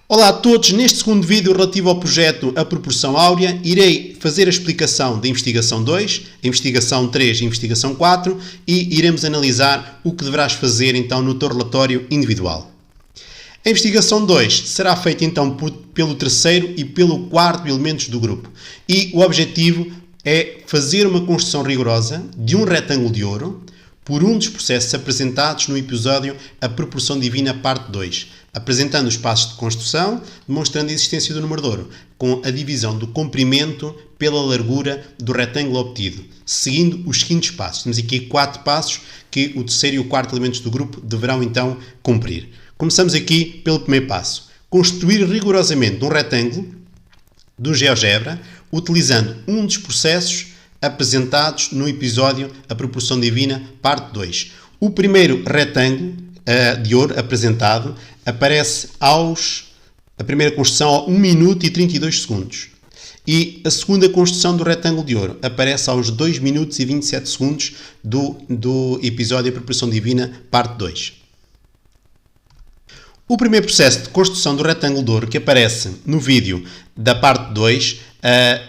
Olá a todos, neste segundo vídeo relativo ao projeto A Proporção Áurea, irei fazer a explicação da investigação 2, a investigação 3 e a investigação 4 e iremos analisar o que deverás fazer então no teu relatório individual. A investigação 2 será feita então pelo terceiro e pelo quarto elementos do grupo e o objetivo é fazer uma construção rigorosa de um retângulo de ouro por um dos processos apresentados no episódio A Proporção Divina, parte 2, apresentando os passos de construção, demonstrando a existência do número de ouro, com a divisão do comprimento pela largura do retângulo obtido, seguindo os seguintes passos. Temos aqui 4 passos que o terceiro e o quarto elementos do grupo deverão então cumprir. Começamos aqui pelo primeiro passo. Construir rigorosamente um retângulo do GeoGebra, utilizando um dos processos apresentados no episódio A Proporção Divina, parte 2. O primeiro retângulo de ouro apresentado aparece a primeira construção a 1 minuto e 32 segundos. E a segunda construção do retângulo de ouro aparece aos 2 minutos e 27 segundos do episódio A Proporção Divina, parte 2. O primeiro processo de construção do retângulo de ouro que aparece no vídeo da parte 2,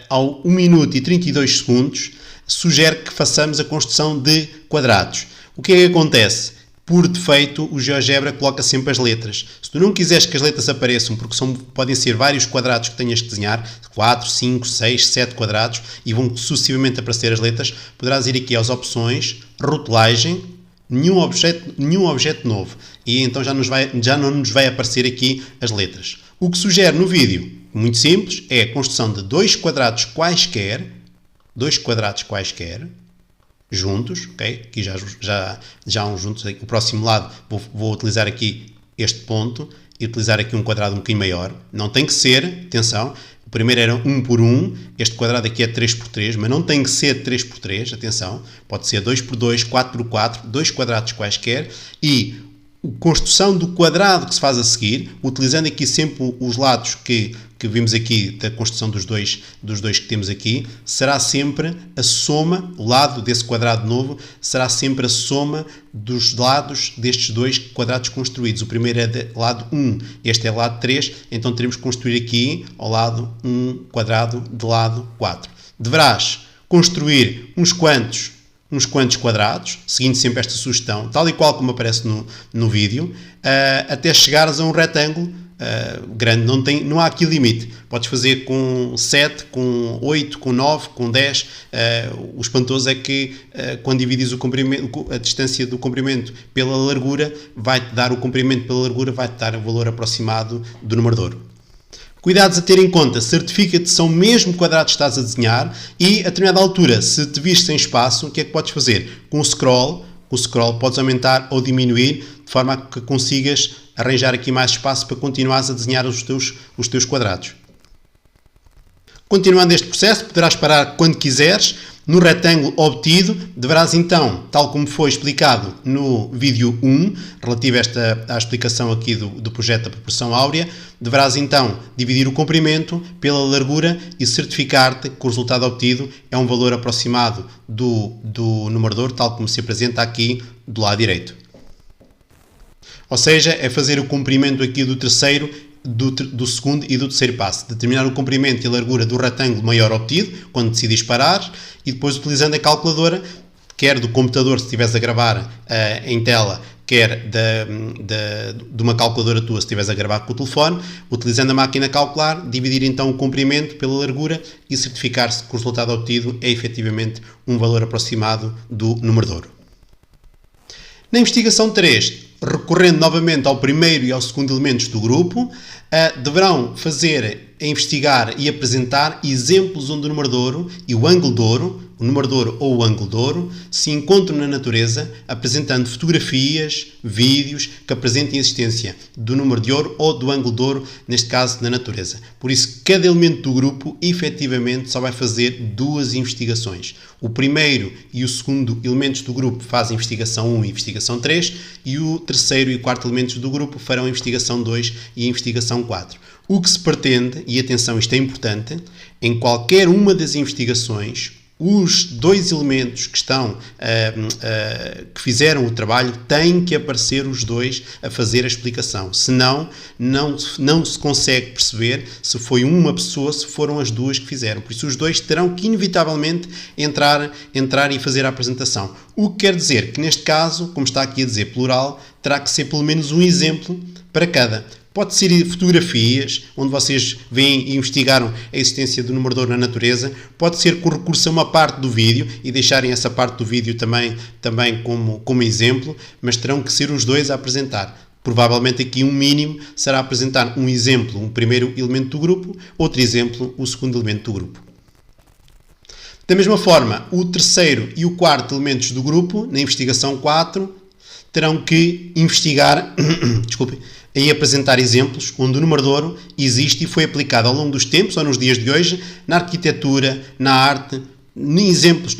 ao 1 minuto e 32 segundos, sugere que façamos a construção de quadrados. O que é que acontece? Por defeito, o GeoGebra coloca sempre as letras. Se tu não quiseres que as letras apareçam, porque podem ser vários quadrados que tenhas que desenhar, 4, 5, 6, 7 quadrados, e vão sucessivamente aparecer as letras, poderás ir aqui às opções, rotulagem, nenhum objeto novo. E então já não nos vai aparecer aqui as letras. O que sugere no vídeo, muito simples, é a construção de dois quadrados quaisquer, juntos, ok? Aqui já um juntos. O próximo lado vou utilizar aqui este ponto e utilizar aqui um quadrado um bocadinho maior. Não tem que ser, atenção, o primeiro era 1 por 1, este quadrado aqui é 3 por 3, mas não tem que ser 3 por 3, atenção, pode ser 2 por 2, 4 por 4, dois quadrados quaisquer e a construção do quadrado que se faz a seguir, utilizando aqui sempre os lados que vimos aqui da construção dos dois que temos aqui, será sempre a soma, o lado desse quadrado novo, será sempre a soma dos lados destes dois quadrados construídos. O primeiro é de lado 1, este é lado 3, então teremos que construir aqui ao lado um quadrado de lado 4. Deverás construir uns quantos quadrados, seguindo sempre esta sugestão, tal e qual como aparece no vídeo, até chegares a um retângulo grande. Não há aqui limite. Podes fazer com 7, com 8, com 9, com 10. O espantoso é que quando divides a distância do comprimento pela largura, vai-te dar o comprimento pela largura, vai-te dar o valor aproximado do número de ouro. Cuidados a ter em conta, certifica-te se são mesmo quadrados que estás a desenhar e a determinada altura, se te vires sem espaço, o que é que podes fazer? Com o scroll podes aumentar ou diminuir de forma a que consigas arranjar aqui mais espaço para continuares a desenhar os teus quadrados. Continuando este processo, poderás parar quando quiseres. No retângulo obtido, deverás então, tal como foi explicado no vídeo 1, relativo à explicação aqui do projeto da Proporção Áurea, deverás então dividir o comprimento pela largura e certificar-te que o resultado obtido é um valor aproximado do numerador, tal como se apresenta aqui do lado direito. Ou seja, é fazer o comprimento aqui do terceiro, do segundo e do terceiro passo. Determinar o comprimento e a largura do retângulo maior obtido, quando decidires parar, e depois utilizando a calculadora, quer do computador, se estiveres a gravar em tela, quer de uma calculadora tua, se estiveres a gravar com o telefone, utilizando a máquina a calcular, dividir então o comprimento pela largura e certificar-se que o resultado obtido é efetivamente um valor aproximado do número de ouro. Na investigação 3, recorrendo novamente ao primeiro e ao segundo elementos do grupo, deverão investigar e apresentar exemplos onde o número de ouro e o ângulo de ouro, o número de ouro ou o ângulo de ouro, se encontram na natureza, apresentando fotografias, vídeos que apresentem a existência do número de ouro ou do ângulo de ouro, neste caso na natureza. Por isso, cada elemento do grupo, efetivamente, só vai fazer 2 investigações. O primeiro e o segundo elementos do grupo fazem a investigação 1 e a investigação 3, e o terceiro e o quarto elementos do grupo farão a investigação 2 e a investigação 4. O que se pretende, e atenção, isto é importante, em qualquer uma das investigações, os dois elementos que estão, que fizeram o trabalho, têm que aparecer os dois a fazer a explicação. Senão, não se consegue perceber se foi uma pessoa, se foram as duas que fizeram. Por isso, os dois terão que, inevitavelmente, entrar e fazer a apresentação. O que quer dizer que, neste caso, como está aqui a dizer plural, terá que ser pelo menos um exemplo para cada. Pode ser fotografias, onde vocês veem e investigaram a existência do numerador na natureza. Pode ser com recurso a uma parte do vídeo e deixarem essa parte do vídeo também como exemplo, mas terão que ser os dois a apresentar. Provavelmente aqui um mínimo será apresentar um exemplo, um primeiro elemento do grupo, outro exemplo, o segundo elemento do grupo. Da mesma forma, o terceiro e o quarto elementos do grupo, na investigação 4, terão que investigar, e apresentar exemplos onde o numerador existe e foi aplicado ao longo dos tempos ou nos dias de hoje na arquitetura, na arte, em exemplos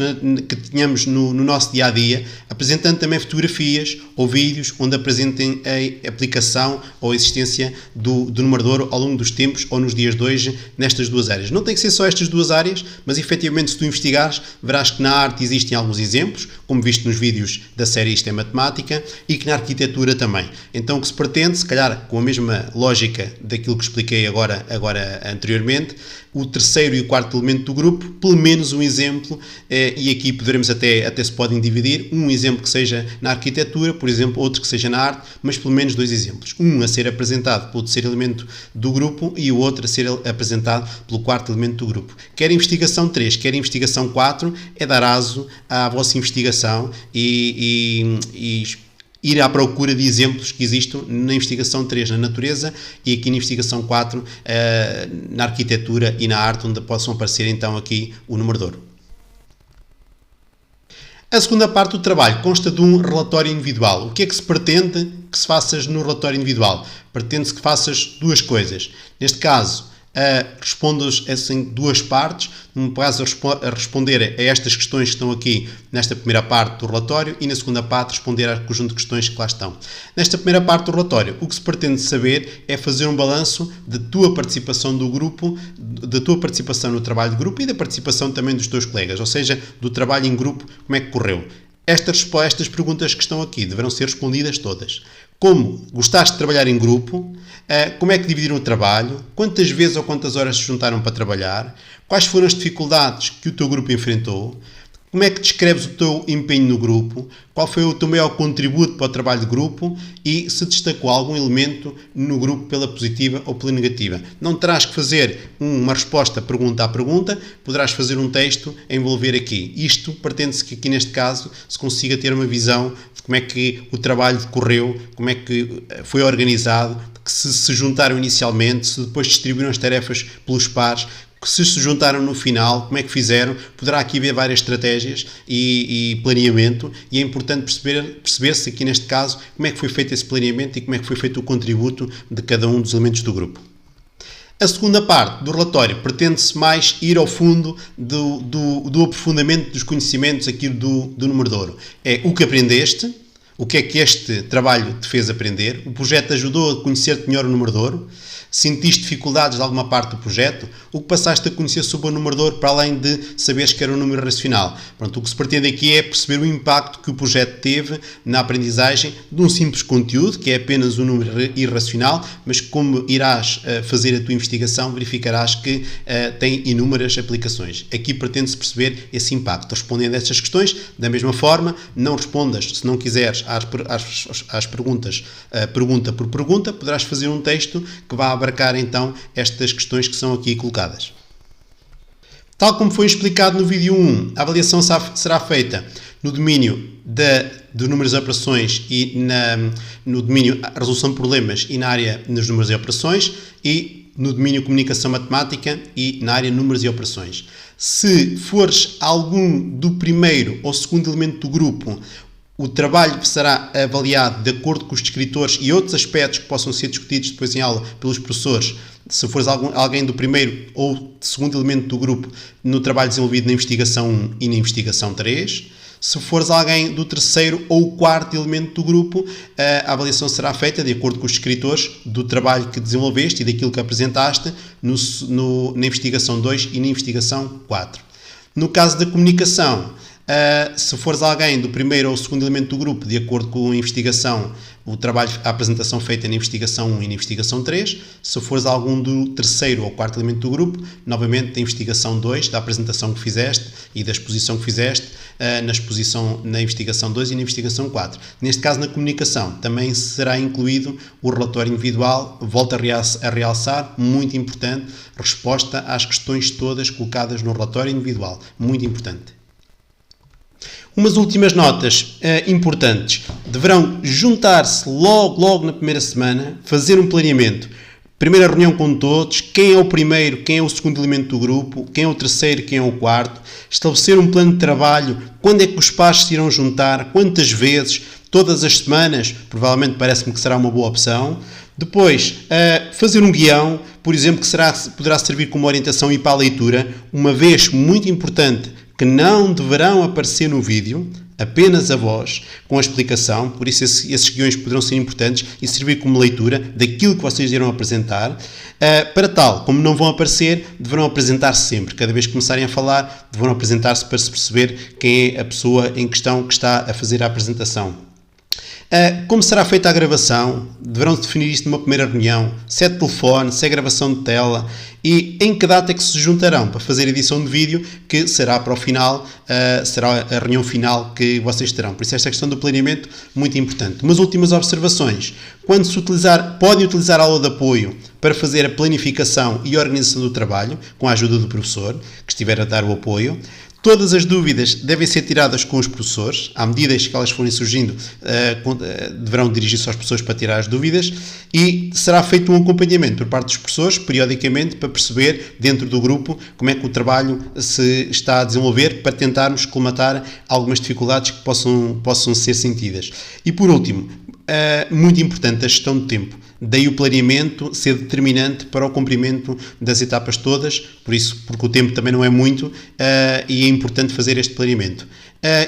que tínhamos no nosso dia-a-dia, apresentando também fotografias ou vídeos onde apresentem a aplicação ou a existência do numerador ao longo dos tempos ou nos dias de hoje nestas duas áreas. Não tem que ser só estas duas áreas, mas efetivamente se tu investigares, verás que na arte existem alguns exemplos, como visto nos vídeos da série Isto é Matemática, e que na arquitetura também. Então o que se pretende, se calhar com a mesma lógica daquilo que expliquei agora anteriormente, o terceiro e o quarto elemento do grupo, pelo menos um exemplo, e aqui poderemos até se podem dividir, um exemplo que seja na arquitetura, por exemplo, outro que seja na arte, mas pelo menos dois exemplos. Um a ser apresentado pelo terceiro elemento do grupo e o outro a ser apresentado pelo quarto elemento do grupo. Quer a investigação 3, quer a investigação 4, é dar aso à vossa investigação e ir à procura de exemplos que existam na investigação 3 na natureza e aqui na investigação 4 na arquitetura e na arte, onde possam aparecer então aqui o numerador. A segunda parte do trabalho consta de um relatório individual. O que é que se pretende que se faças no relatório individual? Pretende-se que faças duas coisas. Neste caso, respondas em duas partes, num caso a responder a estas questões que estão aqui nesta primeira parte do relatório e na segunda parte responder ao conjunto de questões que lá estão. Nesta primeira parte do relatório, o que se pretende saber é fazer um balanço da tua participação do grupo, da tua participação no trabalho de grupo e da participação também dos teus colegas, ou seja, do trabalho em grupo, como é que correu. Estas perguntas que estão aqui deverão ser respondidas todas. Como gostaste de trabalhar em grupo? Como é que dividiram o trabalho? Quantas vezes ou quantas horas se juntaram para trabalhar? Quais foram as dificuldades que o teu grupo enfrentou? Como é que descreves o teu empenho no grupo? Qual foi o teu maior contributo para o trabalho de grupo? E se destacou algum elemento no grupo pela positiva ou pela negativa? Não terás que fazer uma resposta pergunta a pergunta, poderás fazer um texto a envolver aqui. Isto pretende-se que aqui neste caso se consiga ter uma visão de como é que o trabalho decorreu, como é que foi organizado, que se juntaram inicialmente, se depois distribuíram as tarefas pelos pares, que se juntaram no final, como é que fizeram. Poderá aqui haver várias estratégias e planeamento, e é importante perceber-se aqui neste caso como é que foi feito esse planeamento e como é que foi feito o contributo de cada um dos elementos do grupo. A segunda parte do relatório pretende-se mais ir ao fundo do aprofundamento dos conhecimentos aqui do numerador. É o que aprendeste, o que é que este trabalho te fez aprender, o projeto ajudou a conhecer-te melhor o numerador, sentiste dificuldades de alguma parte do projeto, o que passaste a conhecer sobre o numerador para além de saberes que era um número racional. Pronto, o que se pretende aqui é perceber o impacto que o projeto teve na aprendizagem de um simples conteúdo, que é apenas um número irracional, mas como irás fazer a tua investigação, verificarás que tem inúmeras aplicações. Aqui pretende-se perceber esse impacto. Respondendo a estas questões, da mesma forma, não respondas, se não quiseres, às perguntas, pergunta por pergunta, poderás fazer um texto que vá abarcar então estas questões que são aqui colocadas. Tal como foi explicado no vídeo 1, a avaliação será feita no domínio dos números de operações e no domínio resolução de problemas e na área dos números e operações e no domínio comunicação matemática e na área números e operações. Se fores algum do primeiro ou segundo elemento do grupo, o trabalho será avaliado de acordo com os descritores e outros aspectos que possam ser discutidos depois em aula pelos professores. Se fores alguém do primeiro ou segundo elemento do grupo no trabalho desenvolvido na investigação 1 e na investigação 3. Se fores alguém do terceiro ou quarto elemento do grupo, a avaliação será feita de acordo com os descritores do trabalho que desenvolveste e daquilo que apresentaste na investigação 2 e na investigação 4. No caso da comunicação, se fores alguém do primeiro ou segundo elemento do grupo, de acordo com a investigação, o trabalho, a apresentação feita na investigação 1 e na investigação 3. Se fores algum do terceiro ou quarto elemento do grupo, novamente da investigação 2, da apresentação que fizeste e da exposição que fizeste na investigação 2 e na investigação 4. Neste caso, na comunicação, também será incluído o relatório individual. Volto a realçar, muito importante, resposta às questões todas colocadas no relatório individual. Muito importante. Umas últimas notas importantes. Deverão juntar-se logo na primeira semana, fazer um planeamento. Primeira reunião com todos, quem é o primeiro, quem é o segundo elemento do grupo, quem é o terceiro, quem é o quarto. Estabelecer um plano de trabalho, quando é que os pares se irão juntar, quantas vezes, todas as semanas, provavelmente parece-me que será uma boa opção. Depois, fazer um guião, por exemplo, que poderá servir como orientação e para a leitura, uma vez muito importante, que não deverão aparecer no vídeo, apenas a voz, com a explicação, por isso esses guiões poderão ser importantes e servir como leitura daquilo que vocês irão apresentar. Para tal, como não vão aparecer, deverão apresentar-se sempre. Cada vez que começarem a falar, deverão apresentar-se para se perceber quem é a pessoa em questão que está a fazer a apresentação. Como será feita a gravação? Deverão definir isto numa primeira reunião. Se é de telefone, se é gravação de tela e em que data é que se juntarão para fazer a edição de vídeo, que será para o final, será a reunião final que vocês terão. Por isso esta questão do planeamento muito importante. Umas últimas observações. Quando se podem utilizar a aula de apoio para fazer a planificação e a organização do trabalho, com a ajuda do professor, que estiver a dar o apoio. Todas as dúvidas devem ser tiradas com os professores. À medida que elas forem surgindo, deverão dirigir-se aos professores para tirar as dúvidas e será feito um acompanhamento por parte dos professores, periodicamente, para perceber, dentro do grupo, como é que o trabalho se está a desenvolver, para tentarmos colmatar algumas dificuldades que possam ser sentidas. E, por último, muito importante a gestão do tempo. Daí o planeamento ser determinante para o cumprimento das etapas todas, porque o tempo também não é muito e é importante fazer este planeamento.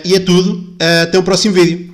E é tudo, até o próximo vídeo.